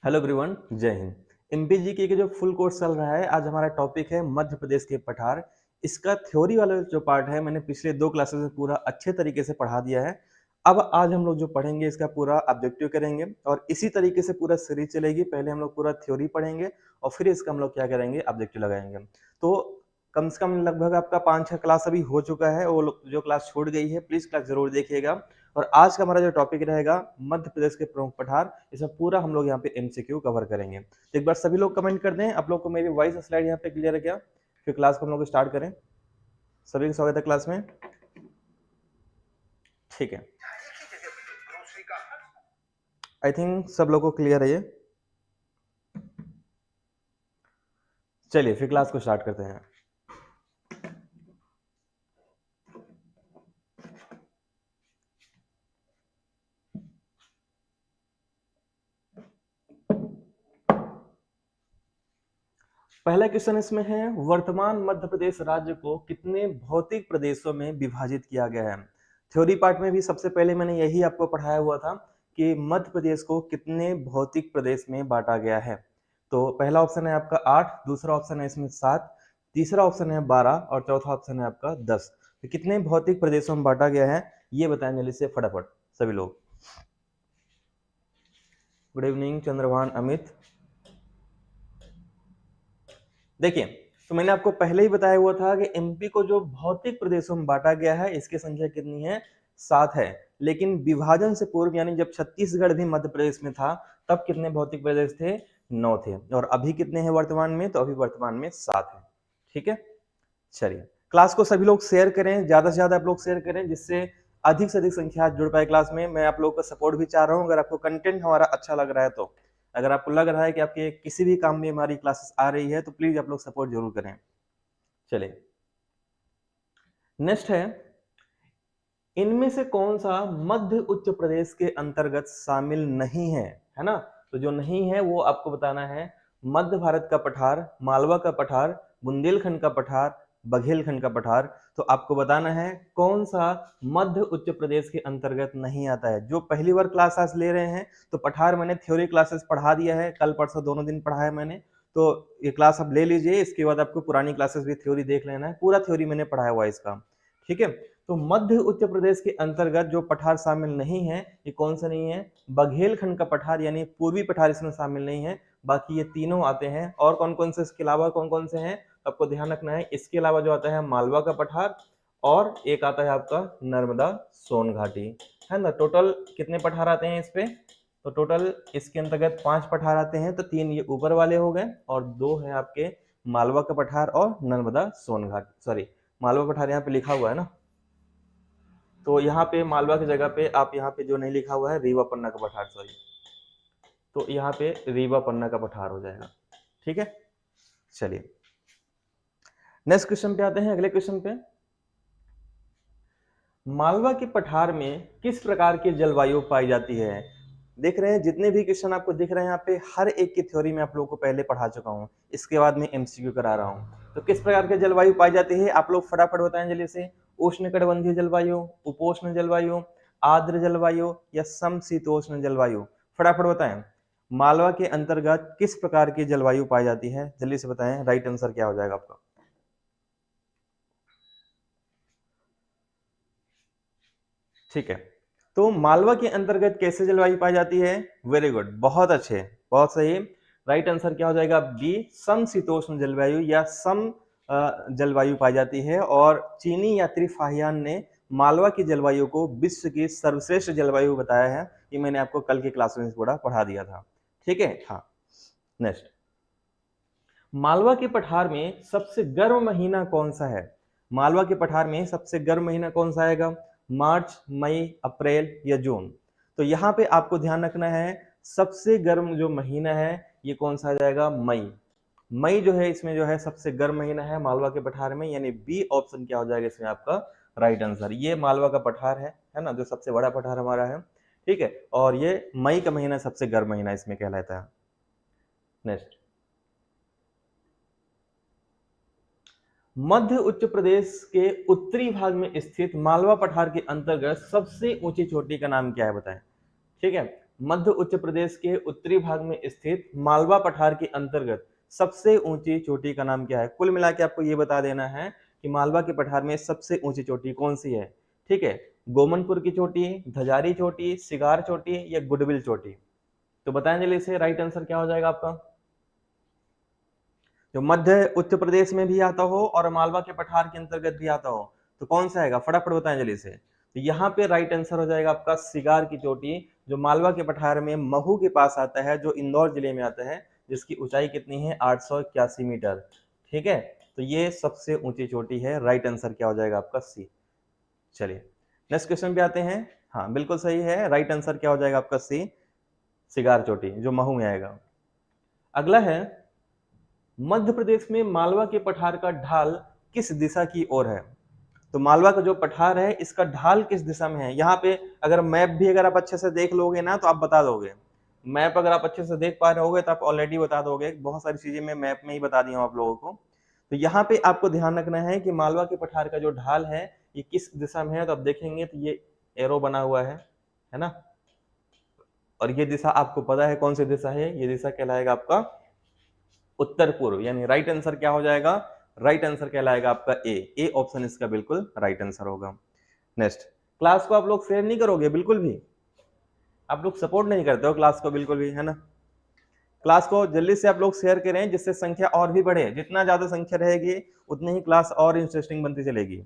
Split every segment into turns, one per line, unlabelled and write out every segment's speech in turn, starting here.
Hello everyone, जय Hind. MP GK के जो फुल कोर्स चल रहा है, आज हमारा टॉपिक है मध्य प्रदेश के पठार। इसका थ्योरी वाला जो पार्ट है मैंने पिछले 2 क्लासेस में पूरा अच्छे तरीके से पढ़ा दिया है। अब आज हम लोग जो पढ़ेंगे इसका पूरा ऑब्जेक्टिव करेंगे और इसी तरीके से पूरा सीरीज चलेगी। पहले हम लोग पूरा थ्योरी पढ़ेंगे और फिर इसका हम लोग क्या करेंगे, ऑब्जेक्टिव लगाएंगे। तो कम से कम लगभग आपका 5-6 क्लास अभी हो चुका है, वो जो क्लास छूट गई है प्लीज क्लास जरूर देखिएगा। और आज का हमारा जो टॉपिक रहेगा मध्य प्रदेश के प्रमुख पठार, इसमें पूरा हम लोग यहाँ पे एमसीक्यू कवर करेंगे। तो एक बार सभी लोग कमेंट कर दें आप लोग को मेरी वॉइस स्लाइड यहाँ पे क्लियर है क्या, फिर क्लास को हम लोग स्टार्ट करें। सभी का स्वागत है क्लास में, ठीक है। आई थिंक सब लोग को क्लियर है ये। चलिए फिर क्लास को स्टार्ट करते हैं। पहला क्वेश्चन इसमें है, वर्तमान मध्य प्रदेश राज्य को कितने भौतिक प्रदेशों में विभाजित किया गया है। थ्योरी पार्ट में भी सबसे पहले मैंने यही आपको पढ़ाया हुआ था कि मध्य प्रदेश को कितने भौतिक प्रदेश में बांटा गया है। तो पहला ऑप्शन है आपका 8, दूसरा ऑप्शन है इसमें 7, तीसरा ऑप्शन है 12 और चौथा ऑप्शन है आपका 10। तो कितने भौतिक प्रदेशों में बांटा गया है ये बताएं जल्दी से फटाफट सभी लोग। Good evening Chandrabhan, Amit. देखिए, तो मैंने आपको पहले ही बताया हुआ था कि एमपी को जो भौतिक प्रदेशों में बांटा गया है इसकी संख्या कितनी है, 7 है। लेकिन विभाजन से पूर्व यानी जब छत्तीसगढ़ भी मध्य प्रदेश में था तब कितने भौतिक प्रदेश थे, 9 थे। और अभी कितने हैं वर्तमान में, तो अभी वर्तमान में 7 है। ठीक है, चलिए क्लास को सभी लोग शेयर करें, ज्यादा से ज्यादा आप लोग शेयर करें जिससे अधिक से अधिक संख्या जुड़ पाए क्लास में। मैं आप लोगों का सपोर्ट भी चाह रहा हूँ, अगर आपको कंटेंट हमारा अच्छा लग रहा है तो। अगर आपको लग रहा है कि आपके किसी भी काम में हमारी क्लासेस आ रही है तो प्लीज आप लोग सपोर्ट जरूर करें। चलिए नेक्स्ट है, इनमें से कौन सा मध्य उच्च प्रदेश के अंतर्गत शामिल नहीं है ना। तो जो नहीं है वो आपको बताना है। मध्य भारत का पठार, मालवा का पठार, बुंदेलखंड का पठार, बघेलखंड का पठार। तो आपको बताना है कौन सा मध्य उच्च प्रदेश के अंतर्गत नहीं आता है। जो पहली बार क्लास आज ले रहे हैं तो पठार मैंने थ्योरी क्लासेस पढ़ा दिया है, कल परसों दोनों दिन पढ़ा है मैंने। तो ये क्लास आप ले लीजिए, इसके बाद आपको पुरानी क्लासेस भी थ्योरी देख लेना है, पूरा थ्योरी मैंने पढ़ाया हुआ है इसका। ठीक है, तो मध्य उच्च प्रदेश के अंतर्गत जो पठार शामिल नहीं है ये कौन सा नहीं है, बघेलखंड का पठार यानी पूर्वी पठार इसमें शामिल नहीं है। बाकी ये तीनों आते हैं। और कौन कौन से इसके अलावा कौन कौन से हैं आपको ध्यान रखना है। इसके अलावा जो आता है मालवा का पठार और एक आता है आपका नर्मदा सोन घाटी, है ना। टोटल कितने पठार आते हैं इस पे, तो टोटल इसके अंतर्गत 5 पठार आते हैं। तो 3 ये ऊपर वाले हो गए और 2 है आपके मालवा का पठार और नर्मदा सोन घाटी, सॉरी मालवा पठार यहाँ पे लिखा हुआ है ना, तो यहाँ पे मालवा की जगह पे आप यहाँ पे जो नहीं लिखा हुआ है रीवा पन्ना का पठार, सॉरी, तो यहाँ पे रीवा पन्ना का पठार हो जाएगा। ठीक है, चलिए नेक्स्ट क्वेश्चन पे आते हैं। अगले क्वेश्चन पे, मालवा के पठार में किस प्रकार की जलवायु पाई जाती है। देख रहे हैं जितने भी क्वेश्चन आपको दिख रहे हैं यहाँ पे हर एक की थ्योरी में आप लोगों को पहले पढ़ा चुका हूँ, इसके बाद में एमसीक्यू करा रहा हूँ। तो किस प्रकार की जलवायु पाई जाती है आप लोग फटाफट बताएं जल्दी से। उष्णकटिबंधीय जलवायु, उपोष्ण जलवायु, आर्द्र जलवायु या समशीतोष्ण जलवायु, फटाफट बताएं। मालवा के अंतर्गत किस प्रकार की जलवायु पाई जाती है, जल्दी से बताएं, राइट आंसर क्या हो जाएगा आपका। ठीक है, तो मालवा के अंतर्गत कैसे जलवायु पाई जाती है, वेरी गुड, बहुत अच्छे, बहुत सही। राइट आंसर क्या हो जाएगा, बी, समशीतोष्ण जलवायु या सम जलवायु पाई जाती है। और चीनी यात्री फाहियान ने मालवा की जलवायु को विश्व की सर्वश्रेष्ठ जलवायु बताया है। ये मैंने आपको कल की क्लास में थोड़ा पढ़ा दिया था। ठीक है, हाँ नेक्स्ट, मालवा के पठार में सबसे गर्म महीना कौन सा है। मालवा के पठार में सबसे गर्म महीना कौन सा आएगा, मार्च, मई, अप्रैल या जून। तो यहाँ पे आपको ध्यान रखना है सबसे गर्म जो महीना है ये कौन सा आ जाएगा, मई। मई जो है इसमें जो है सबसे गर्म महीना है मालवा के पठार में, यानी बी ऑप्शन क्या हो जाएगा इसमें आपका राइट आंसर। ये मालवा का पठार है ना, जो सबसे बड़ा पठार हमारा है। ठीक है, और ये मई का महीना सबसे गर्म महीना इसमें कहलाता है। नेक्स्ट, मध्य उत्तर प्रदेश के उत्तरी भाग में स्थित मालवा पठार के अंतर्गत सबसे ऊंची चोटी का नाम क्या है बताएं। ठीक है, मध्य उत्तर प्रदेश के उत्तरी भाग में स्थित मालवा पठार के अंतर्गत सबसे ऊंची चोटी का नाम क्या है? कुल मिला के आपको ये बता देना है कि मालवा के पठार में सबसे ऊंची चोटी कौन सी है। ठीक है, गोमनपुर की चोटी, धजारी चोटी, सिगार चोटी या गुडविल चोटी? तो बताएं जल्दी से, राइट आंसर क्या हो जाएगा आपका? जो मध्य उत्तर प्रदेश में भी आता हो और मालवा के पठार के अंतर्गत भी आता हो, तो कौन सा आएगा? फटाफट बताएं जल्दी से। तो यहाँ पे राइट आंसर हो जाएगा आपका सिगार की चोटी, जो मालवा के पठार में महू के पास आता है, जो इंदौर जिले में आता है, जिसकी ऊंचाई कितनी है? 881 मीटर। ठीक है, तो ये सबसे ऊंची चोटी है। राइट आंसर क्या हो जाएगा आपका? सी। चलिए नेक्स्ट क्वेश्चन पे आते हैं। हाँ बिल्कुल सही है, राइट आंसर क्या हो जाएगा आपका? सी, सिगार चोटी, जो महू में आएगा। अगला है, मध्य प्रदेश में मालवा के पठार का ढाल किस दिशा की ओर है? तो मालवा का जो पठार है, इसका ढाल किस दिशा में है? यहाँ पे अगर मैप भी अगर आप अच्छे से देख लोगे ना, तो आप बता दोगे। मैप अगर आप अच्छे से देख पा रहे होगे तो आप ऑलरेडी बता दोगे। बहुत सारी चीजें मैं मैप में ही बता दी हूँ आप लोगों को। तो यहाँ पे आपको ध्यान रखना है कि मालवा के पठार का जो ढाल है, ये किस दिशा में है। तो आप देखेंगे तो ये एरो बना हुआ है ना, और ये दिशा आपको पता है कौन सी दिशा है? ये दिशा कहलाएगा आपका उत्तर पूर्व, यानी राइट आंसर क्या हो जाएगा? राइट आंसर कहलाएगा आपका ए ऑप्शन इसका बिल्कुल राइट आंसर होगा। नेक्स्ट, क्लास को आप लोग शेयर नहीं करोगे बिल्कुल भी? आप लोग सपोर्ट नहीं करते हो क्लास को बिल्कुल भी, है ना? क्लास को जल्दी से आप लोग शेयर करें, जिससे संख्या और भी बढ़े। जितना ज्यादा संख्या रहेगी उतनी ही क्लास और इंटरेस्टिंग बनती चलेगी।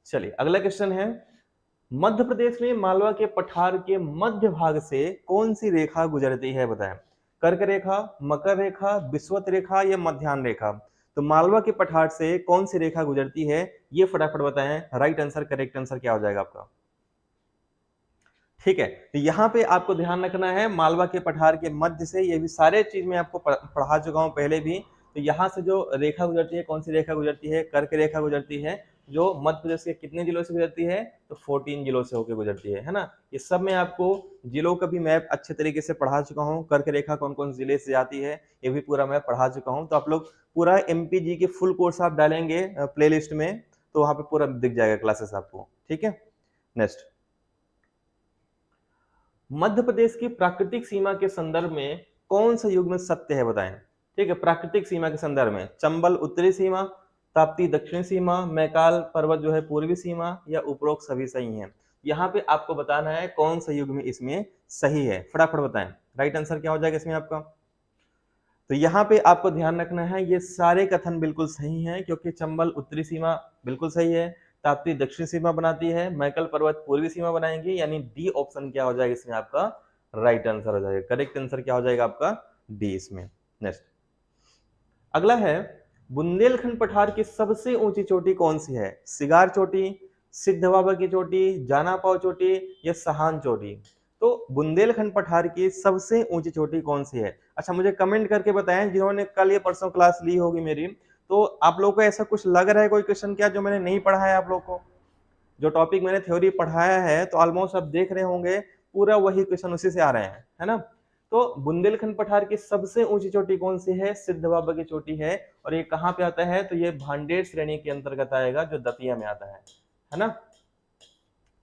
चलिए अगला क्वेश्चन है, मध्य प्रदेश में मालवा के पठार के मध्य भाग से कौन सी रेखा गुजरती है? बताएं। कर्क रेखा, मकर रेखा, विषुवत रेखा या मध्याह्न रेखा? तो मालवा के पठार से कौन सी रेखा गुजरती है, ये फटाफट बताएं। राइट आंसर, करेक्ट आंसर क्या हो जाएगा आपका? ठीक है, तो यहाँ पे आपको ध्यान रखना है, मालवा के पठार के मध्य से, ये भी सारे चीज मैं आपको पढ़ा चुका हूँ पहले भी। तो यहाँ से जो रेखा गुजरती है, कौन सी रेखा गुजरती है? कर्क रेखा गुजरती है, जो मध्य प्रदेश के कितने जिलों से गुजरती है? तो 14 जिलों से होकर गुजरती है ना। ये सब मैं आपको जिलों का भी मैप अच्छे तरीके से पढ़ा चुका हूँ। कर्क रेखा कौन कौन जिले से जाती है, ये भी पूरा मैं पढ़ा चुका हूँ। तो आप लोग पूरा एमपीजी के फुल कोर्स आप डालेंगे प्लेलिस्ट में, तो वहां पे पूरा दिख जाएगा क्लासेस आपको। ठीक है, नेक्स्ट, मध्य प्रदेश की प्राकृतिक सीमा के संदर्भ में कौन सा युग्म सत्य है? बताएं। ठीक है, प्राकृतिक सीमा के संदर्भ में चंबल उत्तरी सीमा, ताप्ती दक्षिणी सीमा, मैकाल पर्वत जो है पूर्वी सीमा, या उपरोक्त सभी सही हैं। यहाँ पे आपको बताना है कौन सा युग्म इसमें सही है। फटाफट बताएं, राइट आंसर क्या हो जाएगा इसमें आपका? तो यहाँ पे आपको ध्यान रखना है, ये सारे कथन बिल्कुल सही हैं, क्योंकि चंबल उत्तरी सीमा बिल्कुल सही है, ताप्ती दक्षिणी सीमा बनाती है, मैकल पर्वत पूर्वी सीमा बनाएंगे, यानी डी ऑप्शन क्या हो जाएगा इसमें आपका? राइट आंसर हो जाएगा। करेक्ट आंसर क्या हो जाएगा आपका? डी इसमें। नेक्स्ट, अगला है, बुंदेलखंड पठार की सबसे ऊंची चोटी कौन सी है? सिगार चोटी, सिद्ध बाबा की चोटी, जाना पाव चोटी या सहान चोटी? तो बुंदेलखंड पठार की सबसे ऊंची चोटी कौन सी है? अच्छा मुझे कमेंट करके बताएं, जिन्होंने कल या परसों क्लास ली होगी मेरी, तो आप लोगों को ऐसा कुछ लग रहा है कोई क्वेश्चन क्या जो मैंने नहीं पढ़ा है आप लोग को? जो टॉपिक मैंने थ्योरी पढ़ाया है, तो ऑलमोस्ट आप देख रहे होंगे पूरा वही क्वेश्चन उसी से आ रहे हैं, है ना? तो बुंदेलखंड पठार की सबसे ऊंची चोटी कौन सी है? सिद्ध बाबा की चोटी है। और ये कहाँ पे आता है? तो ये भांडेर श्रेणी के अंतर्गत आएगा, जो दतिया में आता है ना?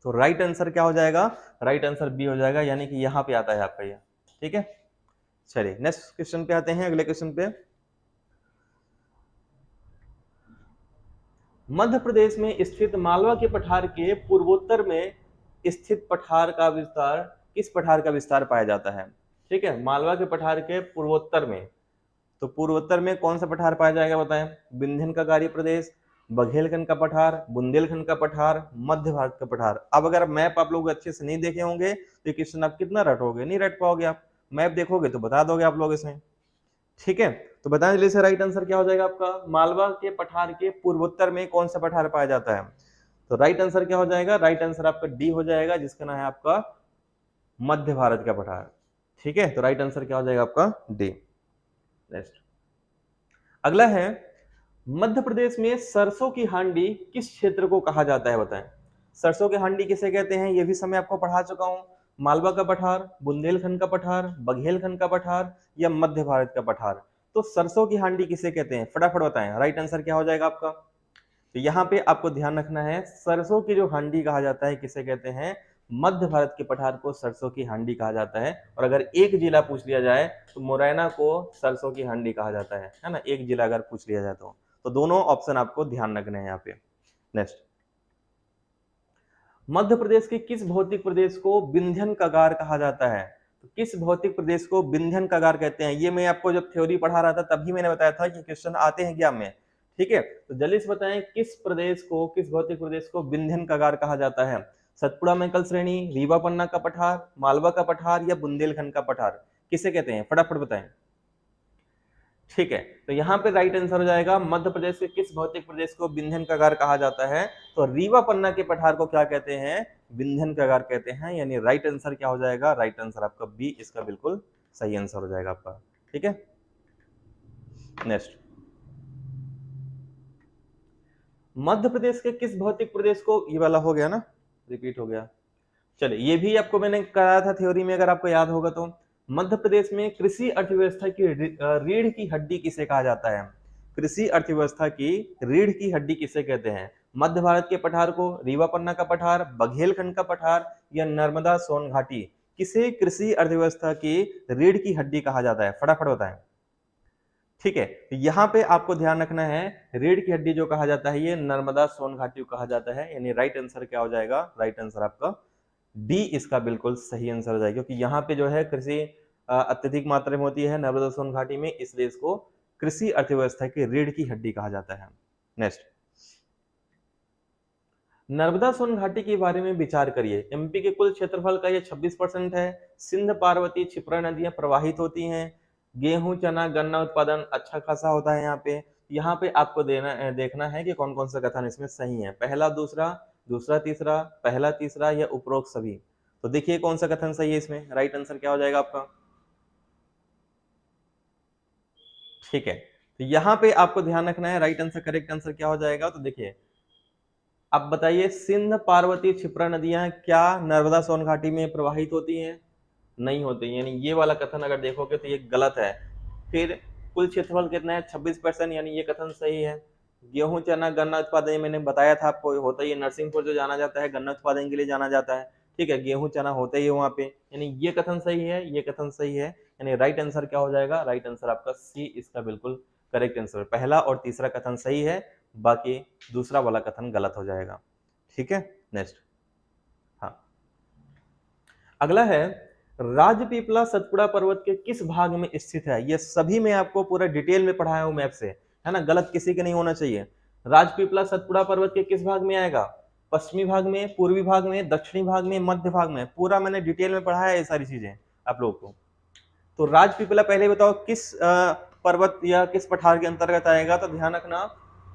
तो राइट आंसर क्या हो जाएगा? राइट आंसर बी हो जाएगा, यानी कि यहाँ पे आता है आपका ये। ठीक है, चलिए नेक्स्ट क्वेश्चन पे आते हैं। अगले क्वेश्चन पे, मध्य प्रदेश में स्थित मालवा के पठार के पूर्वोत्तर में स्थित पठार का विस्तार, किस पठार का विस्तार पाया जाता है? ठीक है, मालवा के पठार के पूर्वोत्तर में, तो पूर्वोत्तर में कौन सा पठार पाया जाएगा? बताएं। विंध्यन का कार्य प्रदेश, बघेलखंड का पठार, बुंदेलखंड का पठार, मध्य भारत का पठार। अब अगर मैप आप लोग अच्छे से नहीं देखे होंगे तो ये क्वेश्चन आप कितना रटोगे? नहीं रट पाओगे आप। मैप देखोगे तो बता दोगे आप लोग इसमें। ठीक है, तो बताएं जल्दी से, राइट आंसर क्या हो जाएगा आपका? मालवा के पठार के पूर्वोत्तर में कौन सा पठार पाया जाता है? तो राइट आंसर क्या हो जाएगा? राइट आंसर आपका डी हो जाएगा, जिसका नाम है आपका मध्य भारत का पठार। ठीक है, तो राइट आंसर क्या हो जाएगा आपका? डी। नेक्स्ट, अगला है, मध्य प्रदेश में सरसों की हांडी किस क्षेत्र को कहा जाता है? बताएं। सरसों की हांडी किसे कहते हैं, ये भी समय आपको पढ़ा चुका हूं। मालवा का पठार, बुंदेलखंड का पठार, बघेलखंड का पठार या मध्य भारत का पठार? तो सरसों की हांडी किसे कहते हैं? फटाफट बताएं, राइट आंसर क्या हो जाएगा आपका? तो यहाँ पे आपको ध्यान रखना है, सरसों की जो हांडी कहा जाता है किसे कहते हैं? मध्य भारत के पठार को सरसों की हांडी कहा जाता है। और अगर एक जिला पूछ लिया जाए तो मुरैना को सरसों की हांडी कहा जाता है ना, एक जिला अगर पूछ लिया जाए तो दोनों ऑप्शन आपको ध्यान रखने हैं यहाँ पे। नेक्स्ट, मध्य प्रदेश के किस भौतिक प्रदेश को विंध्यन कगार कहा जाता है? तो किस भौतिक प्रदेश को विंध्यन कगार कहते हैं? ये मैं आपको जब थ्योरी पढ़ा रहा था तभी मैंने बताया था कि क्वेश्चन आते हैं एग्जाम में। ठीक है, तो जल्दी से बताएं किस प्रदेश को, किस भौतिक प्रदेश को विंध्यन कगार कहा जाता है? सतपुड़ा मैकल श्रेणी, रीवा पन्ना का पठार, मालवा का पठार या बुंदेलखंड का पठार, किसे कहते हैं? फटाफट बताएं। ठीक है, तो यहाँ पे राइट आंसर हो जाएगा मध्य प्रदेश के किस भौतिक प्रदेश को विंध्यन कगार कहा जाता है? तो रीवा पन्ना के पठार को क्या कहते हैं? विंध्यन कगार कहते हैं। यानी राइट आंसर क्या हो जाएगा? राइट आंसर आपका बी, इसका बिल्कुल सही आंसर हो जाएगा आपका। ठीक है, नेक्स्ट, मध्य प्रदेश के किस भौतिक प्रदेश को, ये वाला हो गया ना, रिपीट हो गया। चलिए, ये भी आपको मैंने कराया था थ्योरी में, अगर आपको याद होगा तो। मध्य प्रदेश में कृषि अर्थव्यवस्था की रीढ़ की हड्डी किसे कहा जाता है? कृषि अर्थव्यवस्था की रीढ़ की हड्डी किसे कहते हैं? मध्य भारत के पठार को, रीवा पन्ना का पठार, बघेलखंड का पठार या नर्मदा सोन घाटी, किसे कृषि अर्थव्यवस्था की रीढ़ की हड्डी कहा जाता है? फटाफट बताएं। ठीक है, तो यहाँ पे आपको ध्यान रखना है, रीढ़ की हड्डी जो कहा जाता है ये नर्मदा सोन घाटी को कहा जाता है। यानी राइट आंसर क्या हो जाएगा? राइट आंसर आपका डी, इसका बिल्कुल सही आंसर हो जाएगा, क्योंकि यहाँ पे जो है कृषि अत्यधिक मात्रा में होती है नर्मदा सोन घाटी में, इसलिए इसको कृषि अर्थव्यवस्था की रीढ़ की हड्डी कहा जाता है। नेक्स्ट, नर्मदा सोन घाटी के बारे में विचार करिए। एमपी के कुल क्षेत्रफल का ये 26% है। सिंध, पार्वती, क्षिप्रा नदियां प्रवाहित होती हैं। गेहूं, चना, गन्ना उत्पादन अच्छा खासा होता है यहाँ पे आपको देखना है कि कौन कौन सा कथन इसमें सही है। पहला, दूसरा, दूसरा तीसरा, पहला तीसरा या उपरोक्त सभी। तो देखिए कौन सा कथन सही है इसमें। राइट आंसर क्या हो जाएगा आपका? ठीक है, तो यहाँ पे आपको ध्यान रखना है राइट आंसर, करेक्ट आंसर क्या हो जाएगा। तो देखिए, अब बताइए, सिंध, पार्वती, क्षिप्रा नदियां क्या नर्मदा सोन घाटी में प्रवाहित होती हैं? नहीं होती। यानी ये वाला कथन अगर देखोगे तो ये गलत है। फिर कुल क्षेत्रफल कितना है? 26%, यानी ये कथन सही है। गेहूं, चना, गन्ना उत्पादन मैंने बताया था आपको, होता ही नरसिंहपुर जो जाना जाता है गन्ना उत्पादन के लिए जाना जाता है। ठीक है, गेहूं चना होता ही है वहां पे, यानी ये कथन सही है, ये कथन सही है। यानी राइट आंसर क्या हो जाएगा? राइट आंसर आपका सी, इसका बिल्कुल करेक्ट आंसर। पहला और तीसरा कथन सही है, बाकी दूसरा वाला कथन गलत हो जाएगा। ठीक है, नेक्स्ट, हाँ, अगला है, राजपीपला सतपुड़ा पर्वत के किस भाग में स्थित है? ये सभी मैं आपको पूरा डिटेल में पढ़ाया हूं मैप से, है ना, गलत किसी के नहीं होना चाहिए। राजपीपला सतपुड़ा पर्वत के किस भाग में आएगा? पश्चिमी भाग में, पूर्वी भाग में, दक्षिणी भाग में, मध्य भाग में, पूरा मैंने डिटेल में पढ़ाया है ये सारी चीजें आप लोगों को। तो राजपीपला पहले बताओ किस पर्वत या किस पठार के अंतर्गत आएगा? तो ध्यान रखना,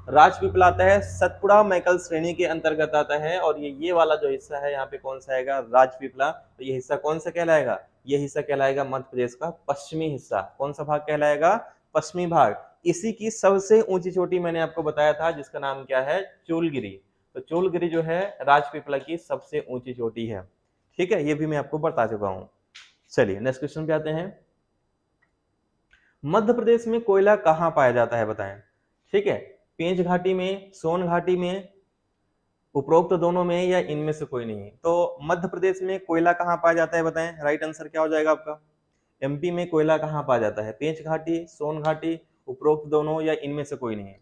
राजपीपला आता है सतपुड़ा मैकल श्रेणी के अंतर्गत आता है। और ये वाला जो हिस्सा है यहाँ पे कौन सा आएगा? राजपीपला। तो ये हिस्सा कौन सा कहलाएगा? ये हिस्सा कहलाएगा मध्य प्रदेश का पश्चिमी हिस्सा। कौन सा भाग कहलाएगा? पश्चिमी भाग। इसी की सबसे ऊंची चोटी मैंने आपको बताया था जिसका नाम क्या है? चोलगिरी। तो चोलगिरी जो है राजपीपला की सबसे ऊंची चोटी है। ठीक है, ये भी मैं आपको बता चुका हूं। चलिए नेक्स्ट क्वेश्चन पे आते हैं। मध्य प्रदेश में कोयला कहां पाया जाता है बताएं? ठीक है, पेंच घाटी में, सोन घाटी में, उपरोक्त दोनों में, या इनमें से कोई नहीं? तो मध्य प्रदेश में कोयला कहां पाया जाता है बताएं? राइट आंसर क्या हो जाएगा आपका? एमपी में कोयला कहां पाया जाता है? पेंच घाटी, सोन घाटी, उपरोक्त दोनों, या इनमें से कोई नहीं?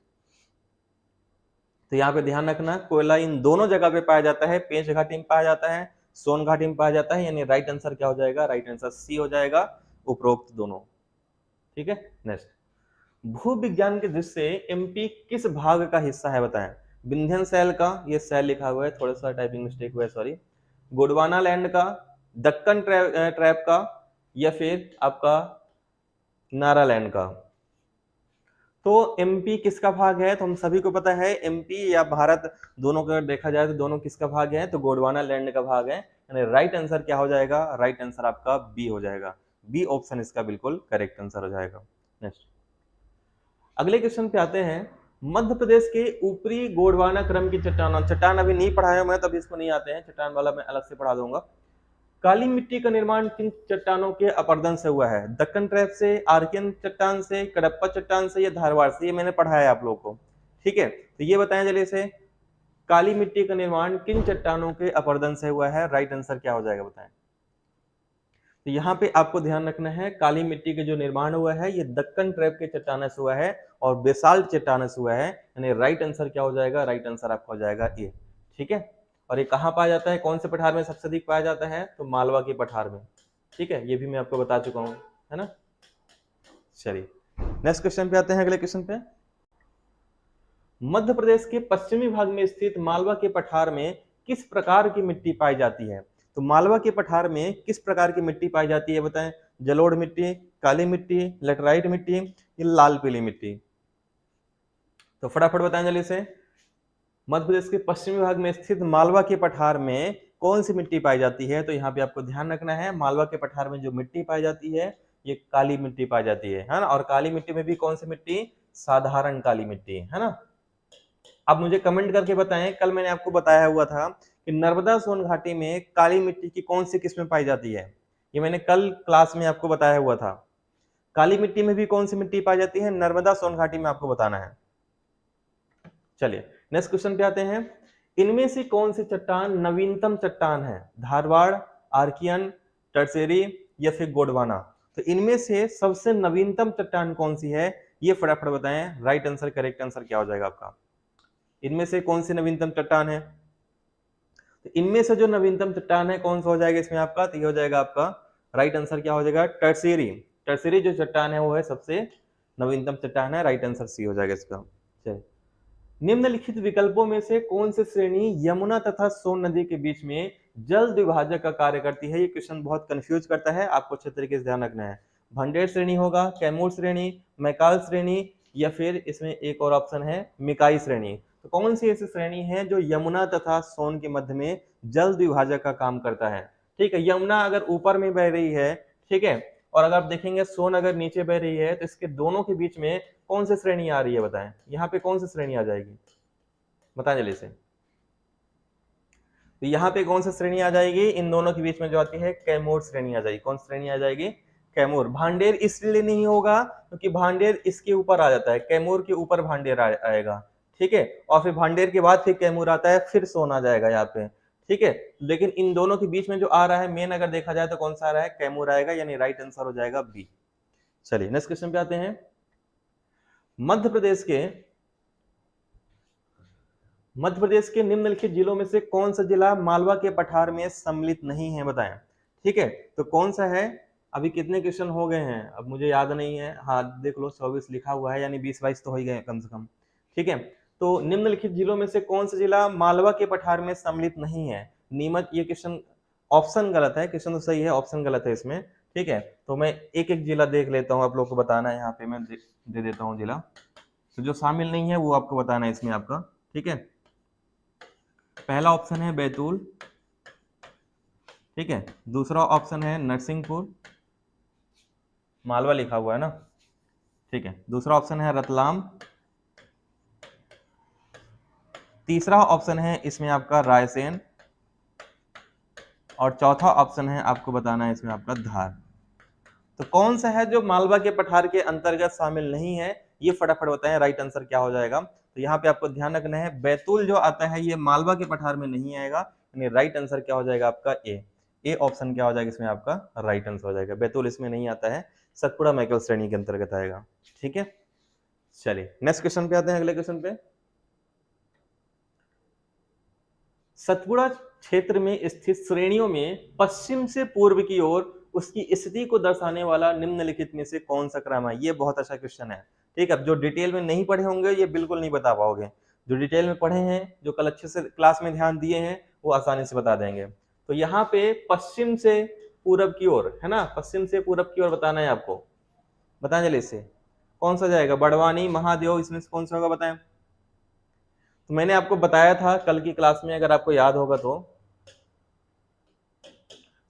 तो यहाँ पे ध्यान रखना, कोयला इन दोनों जगह पे पाया जाता है। पेंच घाटी में पाया जाता है, सोन घाटी में पाया जाता है। यानी राइट आंसर क्या हो जाएगा? राइट आंसर सी हो जाएगा, उपरोक्त दोनों। ठीक है, नेक्स्ट, भू विज्ञान के दृष्टि से एमपी किस भाग का हिस्सा है बताएं? विंध्यन सैल का, ये सैल लिखा हुआ है, थोड़ा सा टाइपिंग मिस्टेक हुआ है, सॉरी। गोंडवाना लैंड का, दक्कन ट्रैप का, या फिर आपका नागालैंड का? तो एमपी किसका भाग है? तो हम सभी को पता है एमपी या भारत दोनों का देखा जाए तो दोनों किसका भाग है? तो गोंडवाना लैंड का भाग है। यानी राइट आंसर क्या हो जाएगा? राइट आंसर आपका बी हो जाएगा। बी ऑप्शन इसका बिल्कुल करेक्ट आंसर हो जाएगा। नेक्स्ट, अगले क्वेश्चन पे आते हैं। मध्य प्रदेश के ऊपरी गोंडवाना क्रम की चट्टान अभी नहीं पढ़ाया मैं, तभी इसको नहीं आते हैं, चट्टान वाला मैं अलग से पढ़ा दूंगा। काली मिट्टी का निर्माण किन चट्टानों के अपरदन से हुआ है? दक्कन ट्रैप से, आर्कियन चट्टान से, कडप्पा चट्टान से, या धारवाड़ से? ये मैंने पढ़ाया है आप लोगों को। ठीक है, तो ये बताएं जल्दी से, काली मिट्टी का निर्माण किन चट्टानों के अपरदन से हुआ है? राइट आंसर क्या हो जाएगा बताएं। तो यहाँ पे आपको ध्यान रखना है, काली मिट्टी का जो निर्माण हुआ है ये दक्कन ट्रैप के चट्टानों से हुआ है और बेसाल्ट चट्टानों से हुआ है, यानी राइट आंसर क्या हो जाएगा? राइट आंसर आपका हो जाएगा ए। ठीक है, और ये कहाँ पाया जाता है, कौन से पठार में सबसे अधिक पाया जाता है? तो मालवा के पठार में। ठीक है, ये भी मैं आपको बता चुका हूँ, है ना। चलिए नेक्स्ट क्वेश्चन पे आते हैं, अगले क्वेश्चन पे। मध्य प्रदेश के पश्चिमी भाग में स्थित मालवा के पठार में किस प्रकार की मिट्टी पाई जाती है? तो मालवा के पठार में किस प्रकार की मिट्टी पाई जाती है बताएं? जलोढ़ मिट्टी, काली मिट्टी, लेटराइट मिट्टी, या लाल पीली मिट्टी? तो फटाफट बताएं जल्दी से। मध्य प्रदेश के पश्चिमी भाग में स्थित मालवा के पठार में कौन सी मिट्टी पाई जाती है? तो यहाँ पे आपको ध्यान रखना है, मालवा के पठार में जो मिट्टी पाई जाती है ये काली मिट्टी पाई जाती है ना। और काली मिट्टी में भी कौन सी मिट्टी? साधारण काली मिट्टी, है ना। अब मुझे कमेंट करके बताएं, कल मैंने आपको बताया हुआ था कि नर्मदा सोन घाटी में काली मिट्टी की कौन सी किस्में पाई जाती है? ये मैंने कल क्लास में आपको बताया हुआ था। काली मिट्टी में भी कौन सी मिट्टी पाई जाती है? नर्मदा सोन घाटी में आपको बताना है। चलिए नेक्स्ट क्वेश्चन पे आते हैं। इनमें से कौन सी चट्टान नवीनतम चट्टान है? धारवाड़, आर्कियन, टर्सेरी, या फिर गोंडवाना? तो इनमें से सबसे नवीनतम चट्टान कौन सी है? ये फटाफट बताएं। राइट आंसर, करेक्ट आंसर क्या हो जाएगा आपका? इनमें से कौन सी नवीनतम चट्टान है? तो इनमें से जो नवीनतम चट्टान है कौन सा हो जाएगा इसमें आपका? तो ये हो जाएगा आपका राइट आंसर क्या हो जाएगा? टर्सेरी। टर्सेरी जो चट्टान है वो है सबसे नवीनतम चट्टान है, राइट आंसर सी हो जाएगा इसका। चलिए, निम्नलिखित विकल्पों में से कौन सी श्रेणी यमुना तथा सोन नदी के बीच में जल द्विभाजक का कार्य करती है? ये क्वेश्चन बहुत कंफ्यूज करता है, आपको अच्छे तरीके से ध्यान रखना है। भंडेर श्रेणी होगा, कैमूर श्रेणी, मैकाल श्रेणी, या फिर इसमें एक और ऑप्शन है मिकाई श्रेणी। तो कौन सी ऐसी श्रेणी है जो यमुना तथा सोन के मध्य में जल द्विभाजक का काम करता है? ठीक है, यमुना अगर ऊपर में बह रही है, ठीक है, और अगर आप देखेंगे सोन अगर नीचे बह रही है, तो इसके दोनों के बीच में कौन सी श्रेणी आ रही है बताएं? यहाँ पे कौन सी श्रेणी आ जाएगी बताएं जल्दी से। तो यहाँ पे कौन सी श्रेणी आ जाएगी? इन दोनों के बीच में जो आती है कैमूर श्रेणी आ जाएगी। कौन श्रेणी आ जाएगी? कैमूर। भांडेर इसलिए नहीं होगा क्योंकि भांडेर इसके ऊपर आ जाता है, कैमूर के ऊपर भांडेर आएगा। ठीक है, और फिर भांडेर के बाद फिर कैमूर आता है, फिर सोन आ जाएगा यहाँ पे। ठीक है, लेकिन इन दोनों के बीच में जो आ रहा है मेन अगर देखा जाए तो कौन सा आ रहा है? कैमूर आएगा, यानी राइट आंसर हो जाएगा बी। चलिए नेक्स्ट क्वेश्चन पे आते हैं। मध्य प्रदेश के निम्नलिखित जिलों में से कौन सा जिला मालवा के पठार में सम्मिलित नहीं है बताएं? ठीक है, तो कौन सा है? अभी कितने क्वेश्चन हो गए हैं अब मुझे याद नहीं है। हाँ देख लो 24 लिखा हुआ है, यानी 20-22 तो हो ही गए कम से कम। ठीक है, तो निम्नलिखित जिलों में से कौन सा जिला मालवा के पठार में सम्मिलित नहीं है? नीमच। ये क्वेश्चन ऑप्शन गलत है, क्वेश्चन तो सही है, ऑप्शन गलत है इसमें। ठीक है, तो मैं एक एक जिला देख लेता हूँ, आप लोग को बताना है। यहाँ पे मैं दे देता हूँ जिला, तो जो शामिल नहीं है वो आपको बताना है इसमें आपका। ठीक है, पहला ऑप्शन है बैतूल, ठीक है, दूसरा ऑप्शन है नरसिंहपुर, मालवा लिखा हुआ है ना, ठीक है, दूसरा ऑप्शन है रतलाम, तीसरा ऑप्शन है इसमें आपका रायसेन, और चौथा ऑप्शन है आपको बताना है इसमें आपका धार। तो कौन सा है जो मालवा के पठार के अंतर्गत शामिल नहीं है? ये फटाफट बताएं, राइट आंसर क्या हो जाएगा? तो यहाँ पे आपको ध्यान रखना है, बैतूल जो आता है ये मालवा के पठार में नहीं आएगा, यानी राइट आंसर क्या हो जाएगा आपका? ए ऑप्शन क्या हो जाएगा इसमें आपका? राइट आंसर हो जाएगा। बैतूल इसमें नहीं आता है, सतपुड़ा मैकल श्रेणी के अंतर्गत आएगा। ठीक है, चलिए नेक्स्ट क्वेश्चन पे आते हैं, अगले क्वेश्चन पे। सतपुड़ा क्षेत्र में स्थित श्रेणियों में पश्चिम से पूर्व की ओर उसकी स्थिति को दर्शाने वाला निम्नलिखित में से कौन सा क्रम है? ये बहुत अच्छा क्वेश्चन है। ठीक है, जो डिटेल में नहीं पढ़े होंगे ये बिल्कुल नहीं बता पाओगे, जो डिटेल में पढ़े हैं, जो कल अच्छे से क्लास में ध्यान दिए हैं, वो आसानी से बता देंगे। तो यहाँ पे पश्चिम से पूरब की ओर है ना, पश्चिम से पूरब की ओर बताना है आपको। बताएं जल्दी से कौन सा जाएगा? बड़वानी, महादेव, इसमें से कौन सा होगा बताएं? तो मैंने आपको बताया था कल की क्लास में, अगर आपको याद होगा तो।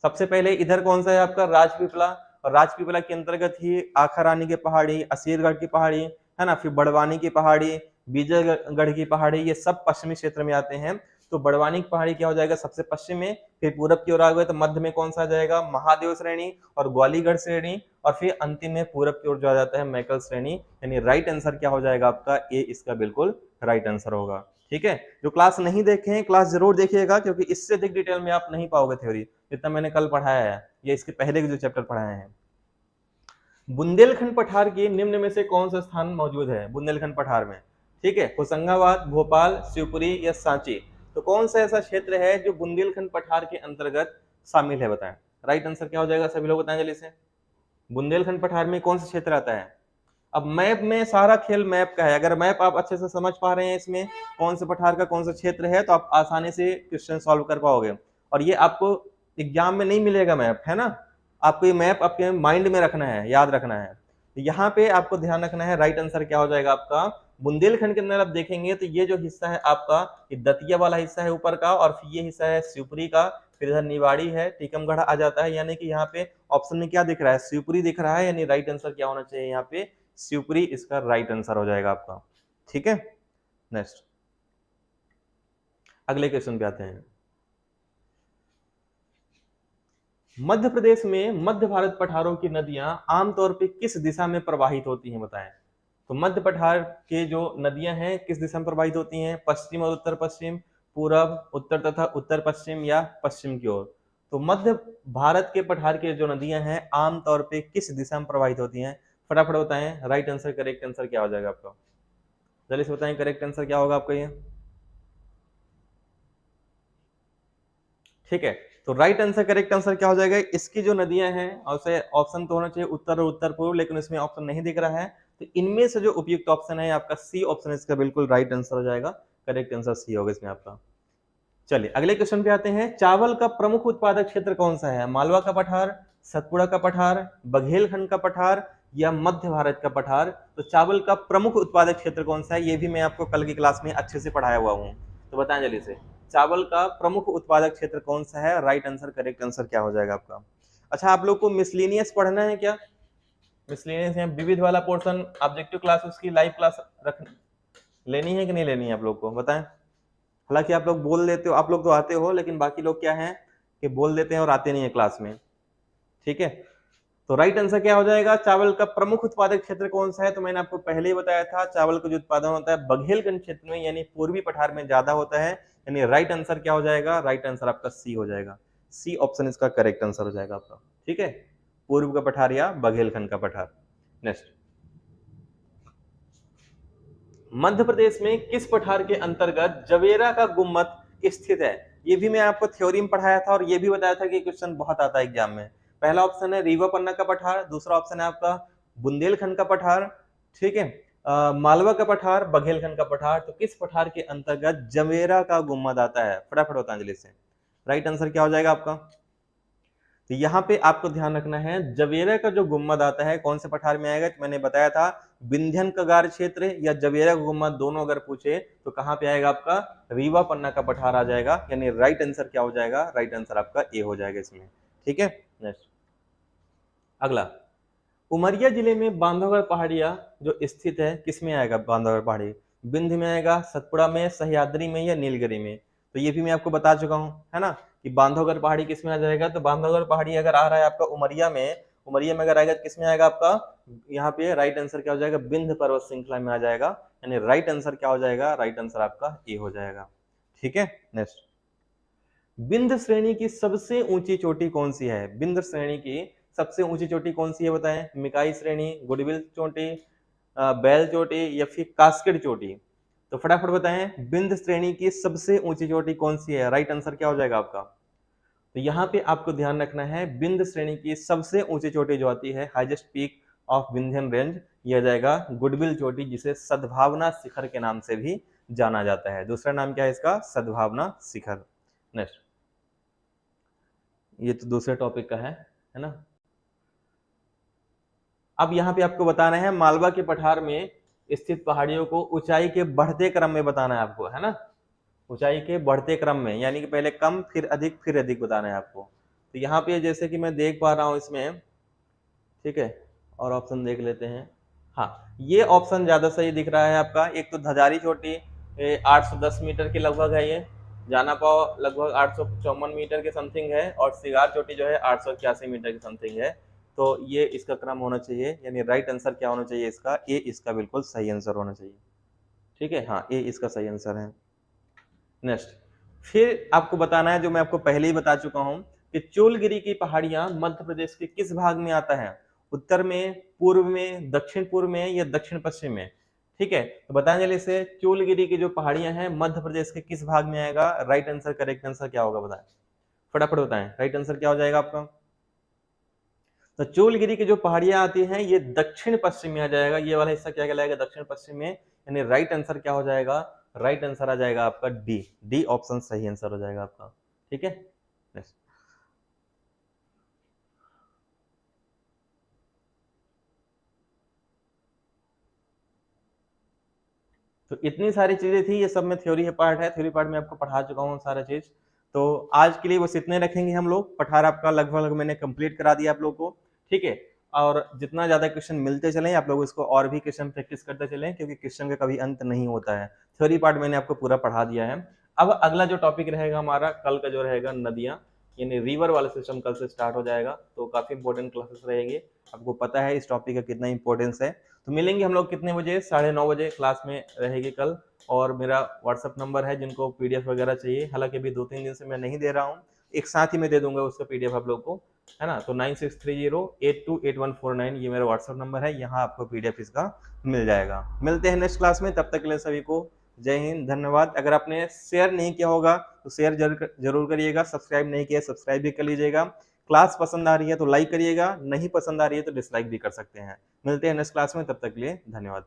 सबसे पहले इधर कौन सा है आपका? राजपीपला, और राजपीपला के अंतर्गत ही आखा रानी की पहाड़ी, असीरगढ़ की पहाड़ी, है ना, फिर बड़वानी की पहाड़ी, विजयगढ़ की पहाड़ी, ये सब पश्चिमी क्षेत्र में आते हैं। तो बड़वानी की पहाड़ी क्या हो जाएगा? सबसे पश्चिम में। फिर पूरब की ओर आ गए तो मध्य में कौन सा आ जाएगा? महादेव श्रेणी और ग्वालीगढ़ श्रेणी, और फिर अंतिम में पूरब की ओर जो आ जाता है मैकल श्रेणी, यानी राइट आंसर क्या हो जाएगा आपका? ए इसका बिल्कुल राइट आंसर होगा। ठीक है, जो क्लास नहीं देखे हैं क्लास जरूर देखिएगा, क्योंकि इससे अधिक डिटेल में आप नहीं पाओगे थ्योरी जितना मैंने कल पढ़ाया है या इसके पहले के जो चैप्टर पढ़ाए हैं। बुंदेलखंड पठार के निम्न में से कौन सा स्थान मौजूद है बुंदेलखंड पठार में? ठीक है, होशंगाबाद, भोपाल, शिवपुरी या सांची। तो कौन सा ऐसा क्षेत्र है जो बुंदेलखंड पठार के अंतर्गत शामिल है, बताएं। राइट आंसर क्या हो जाएगा, सभी लोग बताएं जल्दी से। बुंदेलखंड पठार में कौन सा क्षेत्र आता है? अब मैप में सारा खेल मैप का है, अगर मैप आप अच्छे से समझ पा रहे हैं इसमें कौन से पठार का कौन सा क्षेत्र है, तो आप आसानी से क्वेश्चन सॉल्व कर पाओगे। और ये आपको एग्जाम में नहीं मिलेगा मैप, है ना, आपको ये मैप आपके माइंड में रखना है, याद रखना है। तो यहाँ पे आपको ध्यान रखना है, राइट आंसर क्या हो जाएगा आपका? बुंदेलखंड के अंदर आप देखेंगे तो ये जो हिस्सा है आपका, ये दतिया वाला हिस्सा है ऊपर का, और फिर ये हिस्सा है शिवपुरी का, फिर इधर निवाड़ी है, टीकमगढ़ आ जाता है। यानी कि यहाँ पे ऑप्शन में क्या दिख रहा है? शिवपुरी दिख रहा है, यानी राइट आंसर क्या होना चाहिए यहाँ पे? शिवपुरी इसका राइट आंसर हो जाएगा आपका। ठीक है, नेक्स्ट अगले क्वेश्चन पे आते हैं। मध्य प्रदेश में मध्य भारत पठारों की नदियां आमतौर पे किस दिशा में प्रवाहित होती हैं, बताएं। तो मध्य पठार के जो नदियां हैं किस दिशा में प्रवाहित होती हैं? पश्चिम और उत्तर पश्चिम, पूरब, उत्तर तथा उत्तर पश्चिम, या पश्चिम की ओर? तो मध्य भारत के पठार के जो नदियां हैं आमतौर पे किस दिशा में प्रवाहित होती हैं? फटाफट बताएं, राइट आंसर, करेक्ट आंसर क्या हो जाएगा आपका? जल्दी से बताएं, करेक्ट आंसर क्या होगा आपका ये? ठीक है, तो राइट आंसर, करेक्ट आंसर क्या हो जाएगा? इसकी जो नदियां हैं, और से ऑप्शन तो होना चाहिए उत्तर और उत्तर पूर्व, लेकिन इसमें ऑप्शन नहीं दिख रहा है, तो इनमें से जो उपयुक्त ऑप्शन है आपका सी ऑप्शन इसका बिल्कुल राइट आंसर हो जाएगा। करेक्ट आंसर सी होगा इसमें आपका। चलिए अगले क्वेश्चन पे आते हैं। चावल का प्रमुख उत्पादक क्षेत्र कौन सा है? मालवा का पठार, सतपुड़ा का पठार, बघेलखंड का पठार, या मध्य भारत का पठार? तो चावल का प्रमुख उत्पादक क्षेत्र कौन सा है, ये भी मैं आपको कल की क्लास में अच्छे से पढ़ाया हुआ हूँ, तो बताएं जल्दी से। चावल का प्रमुख उत्पादक क्षेत्र कौन सा है? राइट आंसर, करेक्ट आंसर क्या हो जाएगा आपका? अच्छा, आप लोग को मिसलेनियस पढ़ना है क्या? मिसलेनियस या विविध वाला पोर्शन ऑब्जेक्टिव क्लास उसकी लाइव क्लास रख लेनी है कि नहीं लेनी है आप लोग को, बताएं। हालांकि आप लोग बोल देते हो, आप लोग तो आते हो, लेकिन बाकी लोग क्या है कि बोल देते हैं और आते नहीं है क्लास में। ठीक है, तो राइट आंसर क्या हो जाएगा? चावल का प्रमुख उत्पादक क्षेत्र कौन सा है? तो मैंने आपको पहले ही बताया था, चावल का जो उत्पादन होता है बघेलखंड क्षेत्र में, यानी पूर्वी पठार में ज्यादा होता है। यानी राइट आंसर क्या हो जाएगा? राइट आंसर आपका सी हो जाएगा। सी ऑप्शन इसका करेक्ट आंसर हो जाएगा आपका। ठीक है, पूर्व का पठार या बघेलखंड का पठार। नेक्स्ट, मध्य प्रदेश में किस पठार के अंतर्गत जवेरा का गुम्मद स्थित है? ये भी मैं आपको थ्योरी में पढ़ाया था, और ये भी बताया था कि क्वेश्चन बहुत आता है एग्जाम में। पहला ऑप्शन है रीवा पन्ना का पठार, दूसरा ऑप्शन है आपका बुंदेलखंड का पठार, ठीक है, मालवा का पठार, बघेलखंड का पठार। तो किस पठार के अंतर्गत जवेरा का गुम्मद आता है? फटाफट बताएं से। राइट आंसर क्या हो जाएगा आपका? तो यहाँ पे आपको ध्यान रखना है, जवेरा का जो गुम्मद आता है कौन से पठार में आएगा? मैंने बताया था विंध्यन कगार क्षेत्र या जवेरा का गुम्मद, दोनों अगर पूछे तो कहाँ पे आएगा आपका? रीवा पन्ना का पठार आ जाएगा। यानी राइट आंसर क्या हो जाएगा? राइट आंसर आपका ए हो जाएगा इसमें। ठीक है, नेक्स्ट अगला, उमरिया जिले में बांधवगढ़ पहाड़िया जो स्थित है किसमें आएगा? बांधवगढ़ पहाड़ी विंध्य में आएगा, सतपुड़ा में, सह्याद्री में, या नीलगिरी में? तो ये भी मैं आपको बता चुका हूँ, है ना, कि बांधवगढ़ पहाड़ी किसमें आ जाएगा? तो बांधवगढ़ पहाड़ी अगर आ रहा है आपका उमरिया में, उमरिया में अगर आएगा तो किसमें आएगा आपका? यहाँ पे राइट आंसर क्या हो जाएगा? विंध्य पर्वत श्रृंखला में आ जाएगा। यानी राइट आंसर क्या हो जाएगा? राइट आंसर आपका ए हो जाएगा। ठीक है, नेक्स्ट, विंध्य श्रेणी की सबसे ऊंची चोटी कौन सी है? विंध्य श्रेणी की सबसे ऊंची चोटी कौन सी है, बताएं। मिकाई श्रेणी, गुडविल चोटी, बैल चोटी, या फिर कास्केड चोटी? तो फटाफट बताएं, विंध्य श्रेणी की सबसे ऊंची चोटी कौन सी है? राइट आंसर क्या हो जाएगा आपका? तो यहाँ पे आपको ध्यान रखना है, विंध्य श्रेणी की सबसे ऊंची चोटी जो आती है, highest peak of Vindhyan range, यह जाएगा गुडविल चोटी, जिसे सद्भावना शिखर के नाम से भी जाना जाता है। दूसरा नाम क्या है इसका? सद्भावना शिखर। नेक्स्ट, ये तो दूसरे टॉपिक का है ना। अब यहाँ पे आपको बताना है, मालवा के पठार में स्थित पहाड़ियों को ऊंचाई के बढ़ते क्रम में बताना है आपको, है ना, ऊंचाई के बढ़ते क्रम में, यानी कि पहले कम फिर अधिक बताना है आपको। तो यहाँ पे जैसे कि मैं देख पा रहा हूँ इसमें, ठीक है, और ऑप्शन देख लेते हैं। हाँ, ये ऑप्शन ज्यादा सही दिख रहा है आपका। एक तो धजारी चोटी 810 मीटर के लगभग है, ये जाना पाओ लगभग 854 मीटर के समथिंग है, और सिगार चोटी जो है 881 मीटर के समथिंग है। तो ये इसका क्रम होना चाहिए, यानी राइट आंसर क्या होना चाहिए इसका? ए इसका बिल्कुल सही आंसर होना चाहिए। ठीक है, हाँ, ए इसका सही आंसर है। नेक्स्ट, फिर आपको बताना है जो मैं आपको पहले ही बता चुका हूं कि चोलगिरी की पहाड़ियां मध्य प्रदेश के किस भाग में आता है, उत्तर में, पूर्व में, दक्षिण पूर्व में या दक्षिण पश्चिम में। ठीक है, तो बताएं जल्दी से, चोलगिरी की जो पहाड़ियां हैं मध्य प्रदेश के किस भाग में आएगा। राइट आंसर, करेक्ट आंसर क्या होगा बताएं, फटाफट बताएं, राइट आंसर क्या हो जाएगा आपका। तो चोलगिरी की जो पहाड़ियां आती हैं ये दक्षिण पश्चिम में आ जाएगा, ये वाला हिस्सा क्या कहलाएगा, दक्षिण पश्चिम में। यानी राइट आंसर क्या हो जाएगा, राइट आंसर आ जाएगा आपका डी, डी ऑप्शन सही आंसर हो जाएगा आपका। ठीक है, नेक्स्ट। तो इतनी सारी चीजें थी, ये सब में थ्योरी पार्ट है, थ्योरी पार्ट में आपको पढ़ा चुका हूँ सारा चीज। तो आज के लिए बस इतने रखेंगे हम लोग, पठार आपका लगभग मैंने कंप्लीट करा दिया आप लोग को। ठीक है, और जितना ज्यादा क्वेश्चन मिलते चले आप लोग इसको और भी क्वेश्चन प्रैक्टिस करते चलें, क्योंकि क्वेश्चन का कभी अंत नहीं होता है। थ्योरी पार्ट मैंने आपको पूरा पढ़ा दिया है। अब अगला जो टॉपिक रहेगा हमारा कल का जो रहेगा नदियां, यानी रिवर वाला सिस्टम कल से स्टार्ट हो जाएगा। तो काफी इंपॉर्टेंट क्लासेस रहेंगे, आपको पता है इस टॉपिक का कितना इंपॉर्टेंस है। तो मिलेंगे हम लोग कितने बजे, 9:30 बजे क्लास में रहेगी कल। और मेरा व्हाट्सअप नंबर है, जिनको पीडीएफ वगैरह चाहिए, हालांकि अभी 2-3 दिन से मैं नहीं दे रहा हूँ, एक साथ ही मैं दे दूंगा उसका पीडीएफ आप लोग को, है ना। तो 9630828149 ये मेरा व्हाट्सअप नंबर है, यहाँ आपको पीडीएफ इसका मिल जाएगा। मिलते हैं नेक्स्ट क्लास में, तब तक के लिए सभी को जय हिंद, धन्यवाद। अगर आपने शेयर नहीं किया होगा तो शेयर जरूर करिएगा, सब्सक्राइब नहीं किया सब्सक्राइब भी कर लीजिएगा। क्लास पसंद आ रही है तो लाइक करिएगा, नहीं पसंद आ रही है तो डिसलाइक भी कर सकते हैं। मिलते हैं नेक्स्ट क्लास में, तब तक के लिए धन्यवाद।